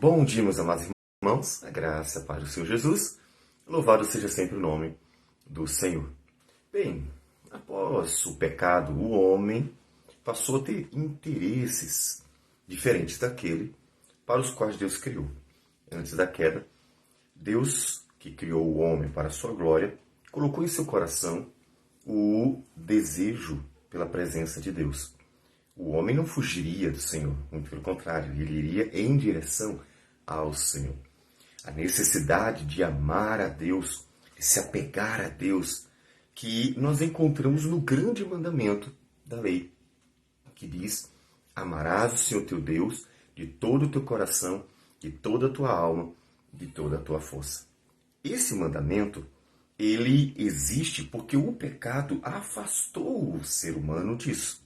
Bom dia, meus amados irmãos, a graça e a paz do Senhor Jesus, louvado seja sempre o nome do Senhor. Bem, após o pecado, o homem passou a ter interesses diferentes daquele para os quais Deus criou. Antes da queda, Deus, que criou o homem para a sua glória, colocou em seu coração o desejo pela presença de Deus. O homem não fugiria do Senhor, muito pelo contrário, ele iria em direção ao Senhor. A necessidade de amar a Deus, de se apegar a Deus, que nós encontramos no grande mandamento da lei, que diz: amarás o Senhor teu Deus de todo o teu coração, de toda a tua alma, de toda a tua força. Esse mandamento, ele existe porque o pecado afastou o ser humano disso.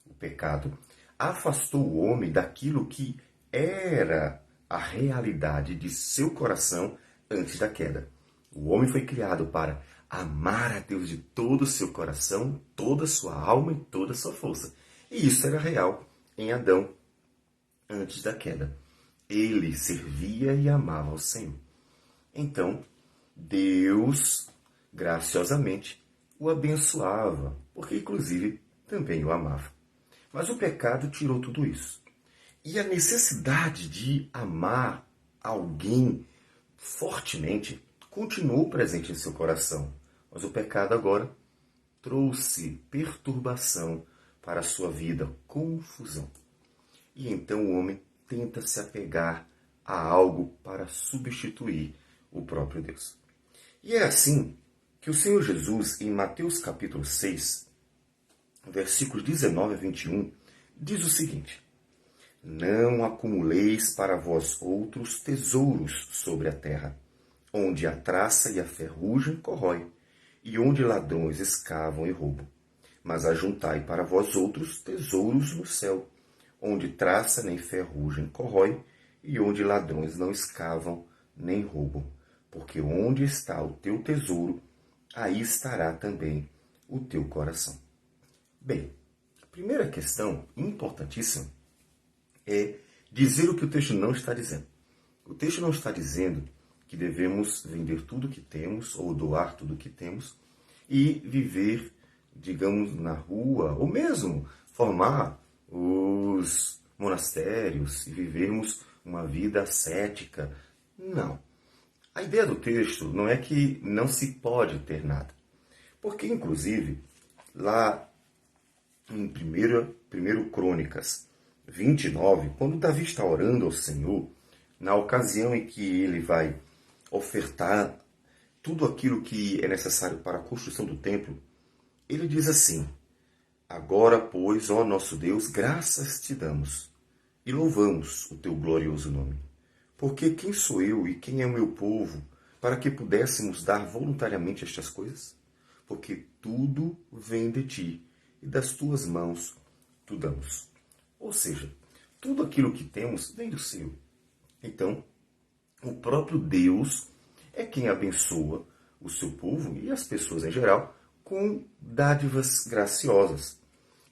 O pecado afastou o homem daquilo que era a realidade de seu coração antes da queda. O homem foi criado para amar a Deus de todo o seu coração, toda a sua alma e toda a sua força. E isso era real em Adão antes da queda. Ele servia e amava ao Senhor. Então, Deus, graciosamente, o abençoava, porque inclusive também o amava. Mas o pecado tirou tudo isso. E a necessidade de amar alguém fortemente continuou presente em seu coração. Mas o pecado agora trouxe perturbação para a sua vida, confusão. E então o homem tenta se apegar a algo para substituir o próprio Deus. E é assim que o Senhor Jesus, em Mateus capítulo 6, versículos 19 a 21, diz o seguinte: não acumuleis para vós outros tesouros sobre a terra, onde a traça e a ferrugem corrói, e onde ladrões escavam e roubam. Mas ajuntai para vós outros tesouros no céu, onde traça nem ferrugem corrói, e onde ladrões não escavam nem roubam. Porque onde está o teu tesouro, aí estará também o teu coração. Bem, a primeira questão importantíssima é dizer o que o texto não está dizendo. O texto não está dizendo que devemos vender tudo o que temos ou doar tudo o que temos e viver, digamos, na rua, ou mesmo formar os monastérios e vivermos uma vida ascética. Não. A ideia do texto não é que não se pode ter nada. Porque, inclusive, lá em 1 Crônicas 29, quando Davi está orando ao Senhor, na ocasião em que ele vai ofertar tudo aquilo que é necessário para a construção do templo, ele diz assim: agora, pois, ó nosso Deus, graças te damos e louvamos o teu glorioso nome. Porque quem sou eu e quem é o meu povo para que pudéssemos dar voluntariamente estas coisas? Porque tudo vem de ti e das tuas mãos tu damos. Ou seja, tudo aquilo que temos vem do Senhor. Então, o próprio Deus é quem abençoa o seu povo e as pessoas em geral com dádivas graciosas.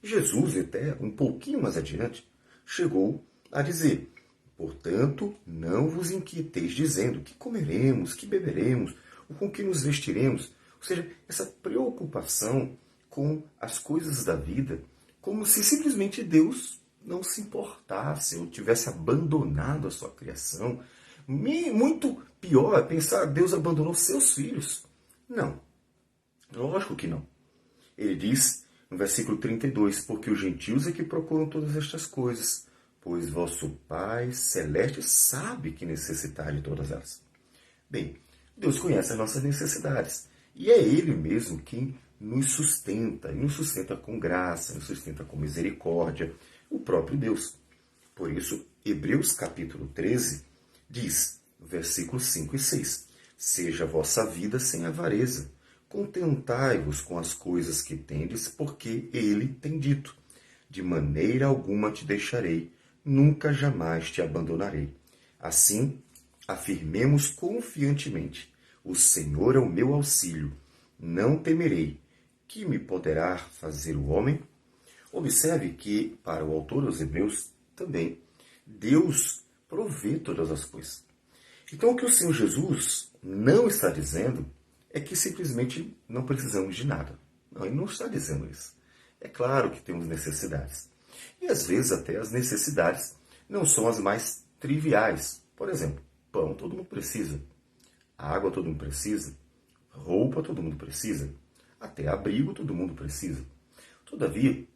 Jesus, até um pouquinho mais adiante, chegou a dizer: portanto, não vos inquieteis dizendo que comeremos, que beberemos, ou com que nos vestiremos. Ou seja, essa preocupação com as coisas da vida, como se simplesmente Deus não se importasse ou tivesse abandonado a sua criação. Muito pior é pensar que Deus abandonou seus filhos. Não. Lógico que não. Ele diz no versículo 32, porque os gentios é que procuram todas estas coisas, pois vosso Pai Celeste sabe que necessitais de todas elas. Bem, Deus conhece as nossas necessidades. E é Ele mesmo quem nos sustenta. E nos sustenta com graça, nos sustenta com misericórdia. O próprio Deus. Por isso, Hebreus capítulo 13 diz, versículos 5 e 6, seja a vossa vida sem avareza. Contentai-vos com as coisas que tendes, porque Ele tem dito: de maneira alguma te deixarei, nunca jamais te abandonarei. Assim, afirmemos confiantemente: o Senhor é o meu auxílio, não temerei. Que me poderá fazer o homem? Observe que, para o autor aos Hebreus, também, Deus provê todas as coisas. Então o que o Senhor Jesus não está dizendo é que simplesmente não precisamos de nada. Não, ele não está dizendo isso. É claro que temos necessidades. E às vezes até as necessidades não são as mais triviais. Por exemplo, pão todo mundo precisa. Água todo mundo precisa. Roupa todo mundo precisa. Até abrigo todo mundo precisa. Todavia,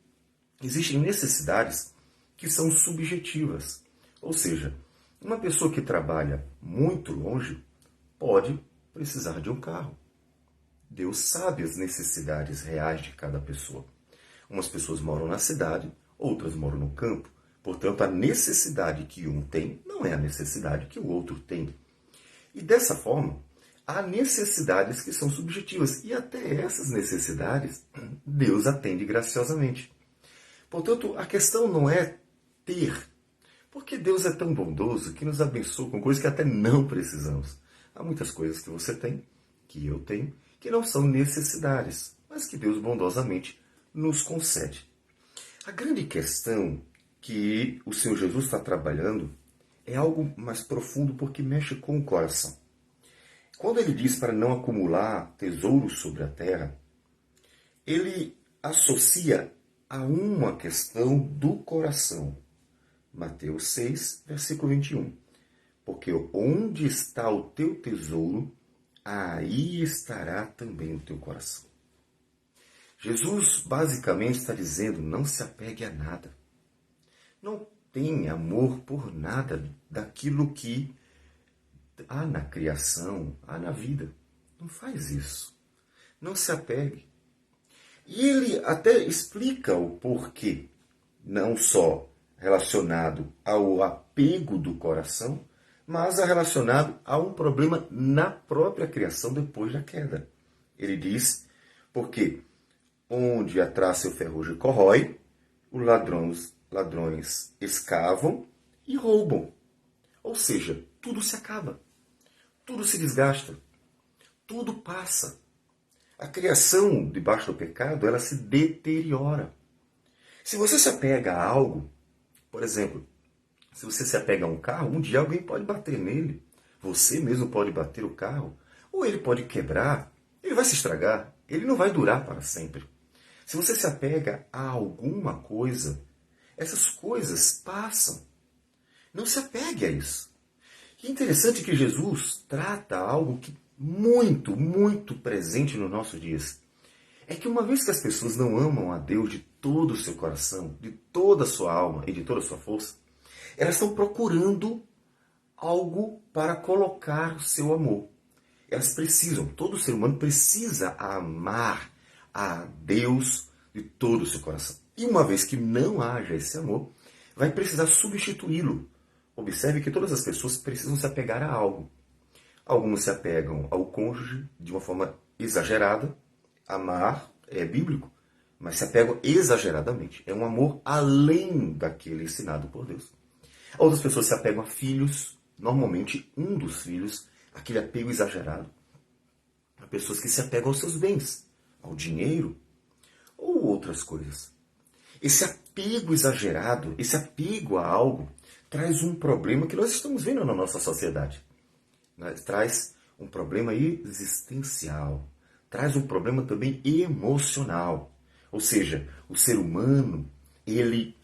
existem necessidades que são subjetivas. Ou seja, uma pessoa que trabalha muito longe pode precisar de um carro. Deus sabe as necessidades reais de cada pessoa. Umas pessoas moram na cidade, outras moram no campo. Portanto, a necessidade que um tem não é a necessidade que o outro tem. E dessa forma, há necessidades que são subjetivas. E até essas necessidades, Deus atende graciosamente. Portanto, a questão não é ter, porque Deus é tão bondoso que nos abençoa com coisas que até não precisamos. Há muitas coisas que você tem, que eu tenho, que não são necessidades, mas que Deus bondosamente nos concede. A grande questão que o Senhor Jesus está trabalhando é algo mais profundo porque mexe com o coração. Quando ele diz para não acumular tesouros sobre a terra, ele associa a uma questão do coração. Mateus 6, versículo 21. Porque onde está o teu tesouro, aí estará também o teu coração. Jesus basicamente está dizendo, não se apegue a nada. Não tenha amor por nada daquilo que há na criação, há na vida. Não faz isso. Não se apegue. E ele até explica o porquê, não só relacionado ao apego do coração, mas relacionado a um problema na própria criação depois da queda. Ele diz, porque onde a traça e o ferrugem corrói, os ladrões escavam e roubam. Ou seja, tudo se acaba, tudo se desgasta, tudo passa. A criação debaixo do pecado, ela se deteriora. Se você se apega a algo, por exemplo, se você se apega a um carro, um dia alguém pode bater nele. Você mesmo pode bater o carro. Ou ele pode quebrar. Ele vai se estragar. Ele não vai durar para sempre. Se você se apega a alguma coisa, essas coisas passam. Não se apegue a isso. E interessante que Jesus trata algo que muito, muito presente nos nossos dias. É que uma vez que as pessoas não amam a Deus de todo o seu coração, de toda a sua alma e de toda a sua força, elas estão procurando algo para colocar o seu amor. Elas precisam, todo ser humano precisa amar a Deus de todo o seu coração. E uma vez que não haja esse amor, vai precisar substituí-lo. Observe que todas as pessoas precisam se apegar a algo. Alguns se apegam ao cônjuge de uma forma exagerada. Amar é bíblico, mas se apegam exageradamente. É um amor além daquele ensinado por Deus. Outras pessoas se apegam a filhos, normalmente um dos filhos, aquele apego exagerado. Há pessoas que se apegam aos seus bens, ao dinheiro ou outras coisas. Esse apego exagerado, esse apego a algo, traz um problema que nós estamos vendo na nossa sociedade. Traz um problema existencial, traz um problema também emocional. Ou seja, o ser humano, ele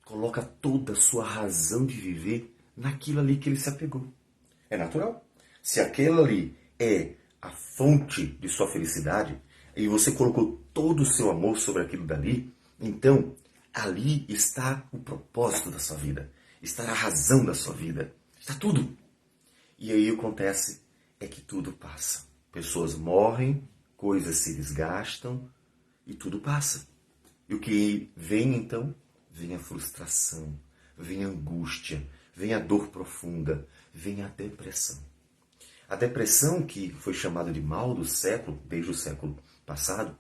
coloca toda a sua razão de viver naquilo ali que ele se apegou. É natural. Se aquilo ali é a fonte de sua felicidade e você colocou todo o seu amor sobre aquilo dali, então ali está o propósito da sua vida, está a razão da sua vida, está tudo. E aí o que acontece é que tudo passa. Pessoas morrem, coisas se desgastam e tudo passa. E o que vem então? Vem a frustração, vem a angústia, vem a dor profunda, vem a depressão. A depressão, que foi chamada de mal do século, desde o século passado,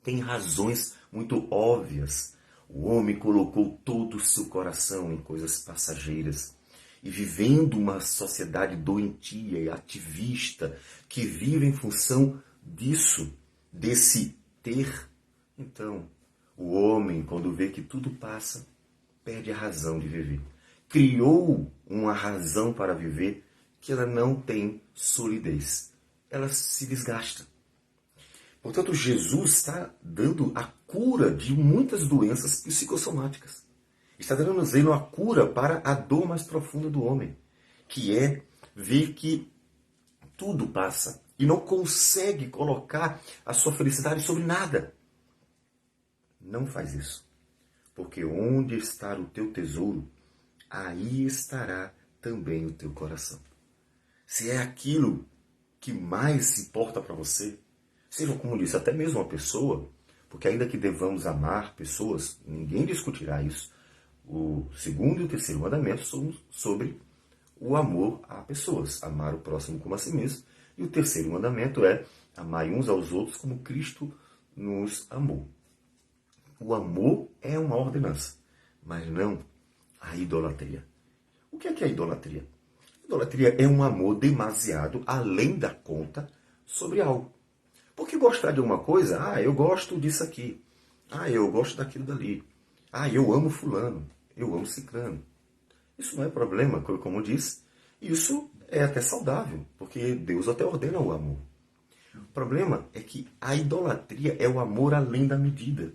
tem razões muito óbvias. O homem colocou todo o seu coração em coisas passageiras. E vivendo uma sociedade doentia e ativista, que vive em função disso, desse ter, então, o homem, quando vê que tudo passa, perde a razão de viver. criou uma razão para viver que ela não tem solidez. Ela se desgasta. Portanto, Jesus está dando a cura de muitas doenças psicossomáticas. Está dando-nos ele uma cura para a dor mais profunda do homem, que é ver que tudo passa e não consegue colocar a sua felicidade sobre nada. Não faz isso. Porque onde está o teu tesouro, aí estará também o teu coração. Se é aquilo que mais importa para você, seja como disse, até mesmo uma pessoa, porque ainda que devamos amar pessoas, ninguém discutirá isso. O segundo e o terceiro mandamento são sobre o amor a pessoas, amar o próximo como a si mesmo. E o terceiro mandamento é amar uns aos outros como Cristo nos amou. O amor é uma ordenança, mas não a idolatria. O que é a idolatria? A idolatria é um amor demasiado além da conta sobre algo. Porque gostar de uma coisa, eu gosto disso aqui, eu gosto daquilo dali, eu amo fulano, eu amo ciclano. Isso não é problema, como eu disse, isso é até saudável, porque Deus até ordena o amor. O problema é que a idolatria é o amor além da medida.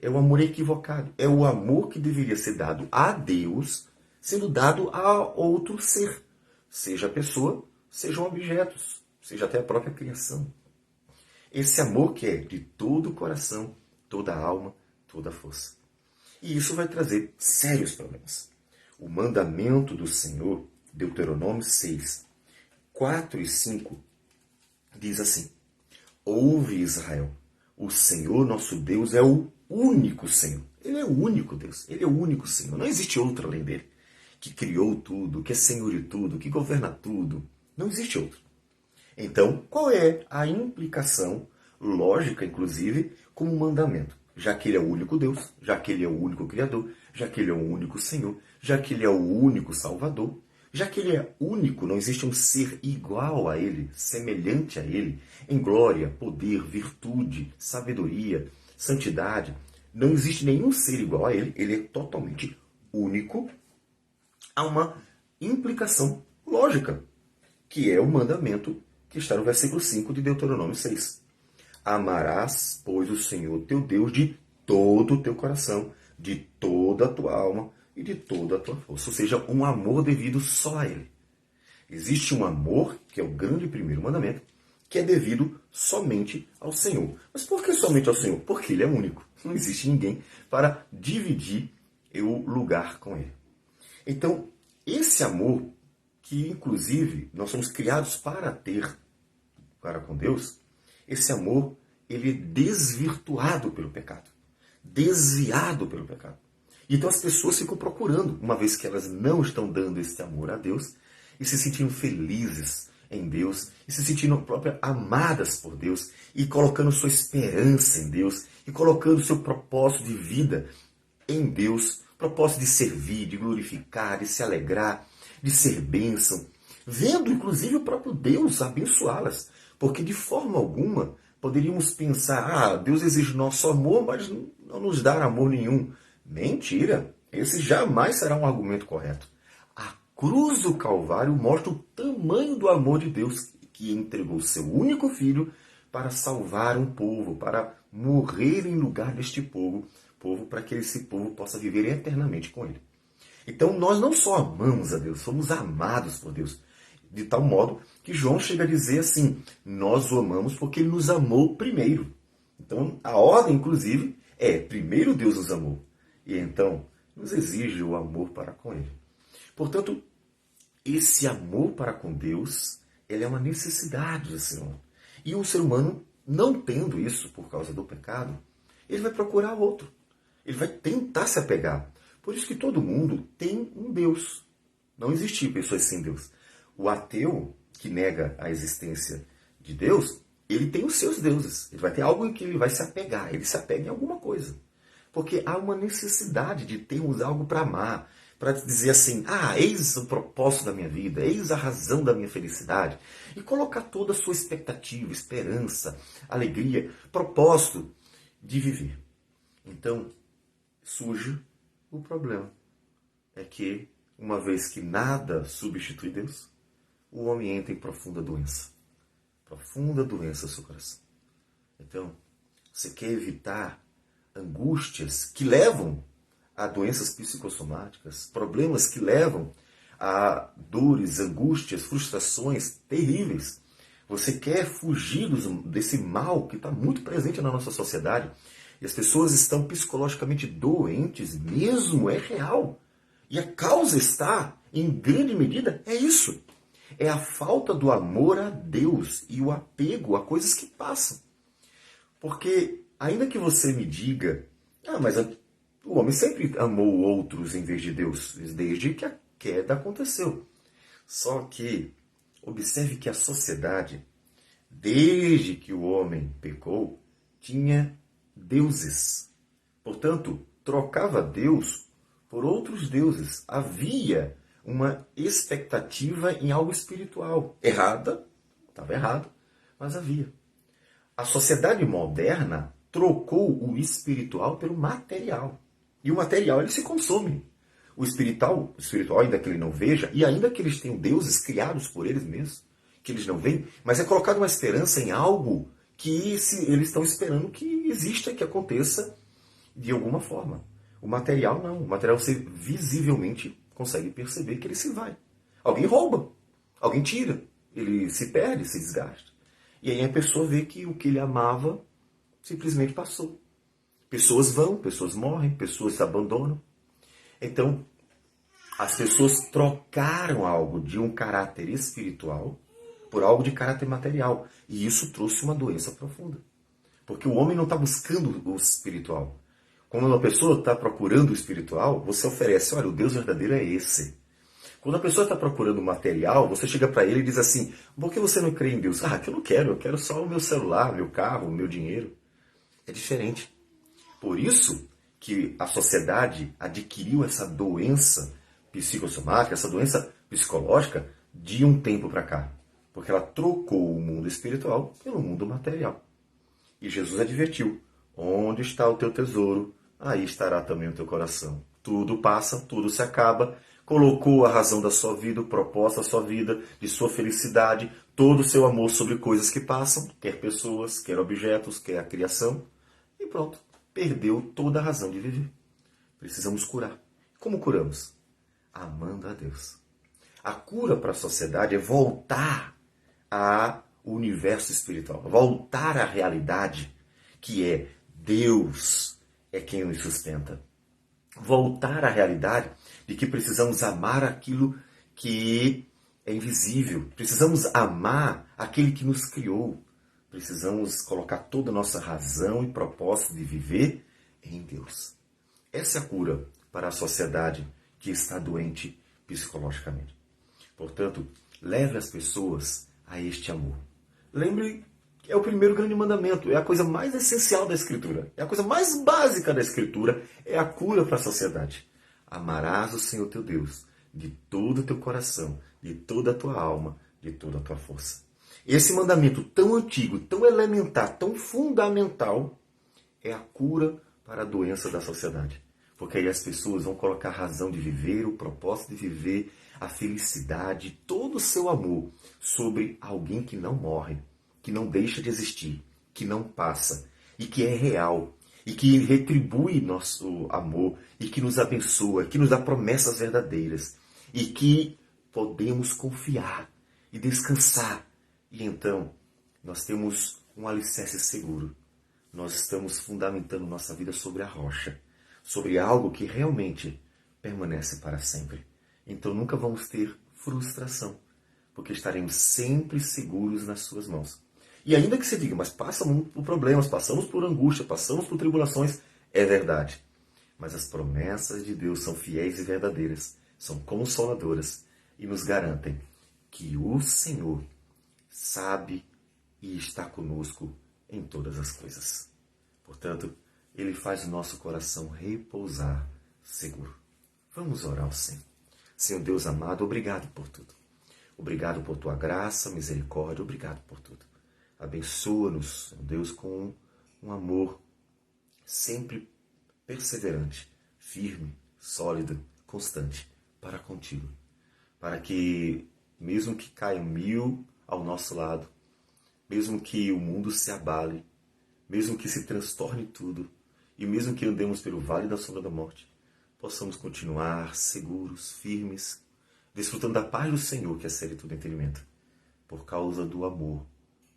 É o amor equivocado. É o amor que deveria ser dado a Deus, sendo dado a outro ser. Seja a pessoa, sejam objetos, seja até a própria criação. Esse amor que é de todo o coração, toda a alma, toda a força. E isso vai trazer sérios problemas. O mandamento do Senhor, Deuteronômio 6, 4 e 5, diz assim: Ouve, Israel, o Senhor nosso Deus é o único Senhor. Ele é o único Deus, ele é o único Senhor. Não existe outro além dele, que criou tudo, que é Senhor de tudo, que governa tudo. Não existe outro. Então, qual é a implicação lógica, inclusive, como mandamento? Já que ele é o único Deus, já que ele é o único Criador, já que ele é o único Senhor, já que ele é o único Salvador, já que ele é único, não existe um ser igual a ele, semelhante a ele, em glória, poder, virtude, sabedoria, santidade. Não existe nenhum ser igual a ele, ele é totalmente único. Há uma implicação lógica, que é o mandamento que está no versículo 5 de Deuteronômio 6. Amarás, pois, o Senhor teu Deus de todo o teu coração, de toda a tua alma e de toda a tua força. Ou seja, um amor devido só a Ele. Existe um amor, que é o grande primeiro mandamento, que é devido somente ao Senhor. Mas por que somente ao Senhor? Porque Ele é único. Não existe ninguém para dividir o lugar com Ele. Então, esse amor, que inclusive nós somos criados para ter para com Deus, esse amor, ele é desvirtuado pelo pecado, desviado pelo pecado. Então as pessoas ficam procurando, uma vez que elas não estão dando esse amor a Deus, e se sentindo felizes em Deus, e se sentindo próprias amadas por Deus, e colocando sua esperança em Deus, e colocando seu propósito de vida em Deus, propósito de servir, de glorificar, de se alegrar, de ser bênção, vendo inclusive o próprio Deus abençoá-las, porque de forma alguma poderíamos pensar, Deus exige nosso amor, mas não nos dá amor nenhum. Mentira! Esse jamais será um argumento correto. A cruz do Calvário mostra o tamanho do amor de Deus, que entregou seu único filho para salvar um povo, para morrer em lugar deste povo para que esse povo possa viver eternamente com ele. Então nós não só amamos a Deus, somos amados por Deus. De tal modo que João chega a dizer assim, nós o amamos porque ele nos amou primeiro. Então a ordem, inclusive, é primeiro Deus nos amou. E então nos exige o amor para com ele. Portanto, esse amor para com Deus, ele é uma necessidade do ser humano. E o ser humano, não tendo isso por causa do pecado, ele vai procurar outro. Ele vai tentar se apegar. Por isso que todo mundo tem um Deus. Não existe pessoas sem Deus. O ateu, que nega a existência de Deus, ele tem os seus deuses. Ele vai ter algo em que ele vai se apegar. Ele se apega em alguma coisa. Porque há uma necessidade de termos algo para amar. Para dizer assim, eis o propósito da minha vida, eis a razão da minha felicidade. E colocar toda a sua expectativa, esperança, alegria, propósito de viver. Então, surge o problema. É que uma vez que nada substitui Deus, o homem entra em profunda doença. Profunda doença no seu coração. Então, você quer evitar angústias que levam a doenças psicossomáticas, problemas que levam a dores, angústias, frustrações terríveis. Você quer fugir desse mal que está muito presente na nossa sociedade. E as pessoas estão psicologicamente doentes mesmo, é real. E a causa está, em grande medida, é isso. É a falta do amor a Deus e o apego a coisas que passam. Porque, ainda que você me diga, mas o homem sempre amou outros em vez de Deus, desde que a queda aconteceu. Só que, observe que a sociedade, desde que o homem pecou, tinha deuses. Portanto, trocava Deus por outros deuses. Havia uma expectativa em algo espiritual. Errada, estava errado, mas havia. A sociedade moderna trocou o espiritual pelo material. E o material ele se consome. O espiritual, ainda que ele não veja, e ainda que eles tenham deuses criados por eles mesmos, que eles não veem, mas é colocado uma esperança em algo que eles estão esperando que exista, que aconteça de alguma forma. O material não. O material você visivelmente consegue perceber que ele se vai. Alguém rouba, alguém tira, ele se perde, se desgasta. E aí a pessoa vê que o que ele amava simplesmente passou. Pessoas vão, pessoas morrem, pessoas se abandonam. Então, as pessoas trocaram algo de um caráter espiritual por algo de caráter material. E isso trouxe uma doença profunda. Porque o homem não está buscando o espiritual. Quando uma pessoa está procurando o espiritual, você oferece, olha, o Deus verdadeiro é esse. Quando a pessoa está procurando o material, você chega para ele e diz assim, por que você não crê em Deus? Que eu não quero, eu quero só o meu celular, meu carro, o meu dinheiro. É diferente. Por isso que a sociedade adquiriu essa doença psicossomática, essa doença psicológica de um tempo para cá. Porque ela trocou o mundo espiritual pelo mundo material. E Jesus advertiu, onde está o teu tesouro, aí estará também o teu coração. Tudo passa, tudo se acaba. Colocou a razão da sua vida, o propósito da sua vida, de sua felicidade, todo o seu amor sobre coisas que passam, quer pessoas, quer objetos, quer a criação. E pronto, perdeu toda a razão de viver. Precisamos curar. Como curamos? Amando a Deus. A cura para a sociedade é voltar ao universo espiritual, voltar à realidade que é Deus é quem nos sustenta. Voltar à realidade de que precisamos amar aquilo que é invisível. Precisamos amar aquele que nos criou. Precisamos colocar toda a nossa razão e propósito de viver em Deus. Essa é a cura para a sociedade que está doente psicologicamente. Portanto, leve as pessoas a este amor. Lembre que é o primeiro grande mandamento, é a coisa mais essencial da Escritura, é a coisa mais básica da Escritura, é a cura para a sociedade. Amarás o Senhor teu Deus de todo o teu coração, de toda a tua alma, de toda a tua força. Esse mandamento tão antigo, tão elementar, tão fundamental, é a cura para a doença da sociedade. Porque aí as pessoas vão colocar a razão de viver, o propósito de viver, a felicidade, todo o seu amor sobre alguém que não morre, que não deixa de existir, que não passa e que é real e que retribui nosso amor e que nos abençoa, que nos dá promessas verdadeiras e que podemos confiar e descansar. E então nós temos um alicerce seguro. Nós estamos fundamentando nossa vida sobre a rocha, sobre algo que realmente permanece para sempre. Então nunca vamos ter frustração, porque estaremos sempre seguros nas suas mãos. E ainda que você diga, mas passamos por problemas, passamos por angústia, passamos por tribulações, é verdade. Mas as promessas de Deus são fiéis e verdadeiras, são consoladoras e nos garantem que o Senhor sabe e está conosco em todas as coisas. Portanto, Ele faz o nosso coração repousar seguro. Vamos orar ao Senhor. Senhor Deus amado, obrigado por tudo. Obrigado por Tua graça, misericórdia, obrigado por tudo. Abençoa-nos, Deus, com um amor sempre perseverante, firme, sólido, constante, para contigo. Para que, mesmo que caia 1000 ao nosso lado, mesmo que o mundo se abale, mesmo que se transtorne tudo, e mesmo que andemos pelo vale da sombra da morte, possamos continuar seguros, firmes, desfrutando da paz do Senhor, que excede todo entendimento, por causa do amor,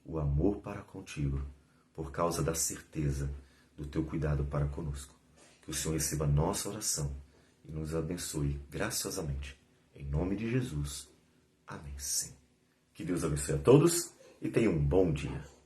o amor para contigo, por causa da certeza do teu cuidado para conosco. Que o Senhor receba a nossa oração e nos abençoe graciosamente. Em nome de Jesus. Amém. Sim. Que Deus abençoe a todos e tenha um bom dia.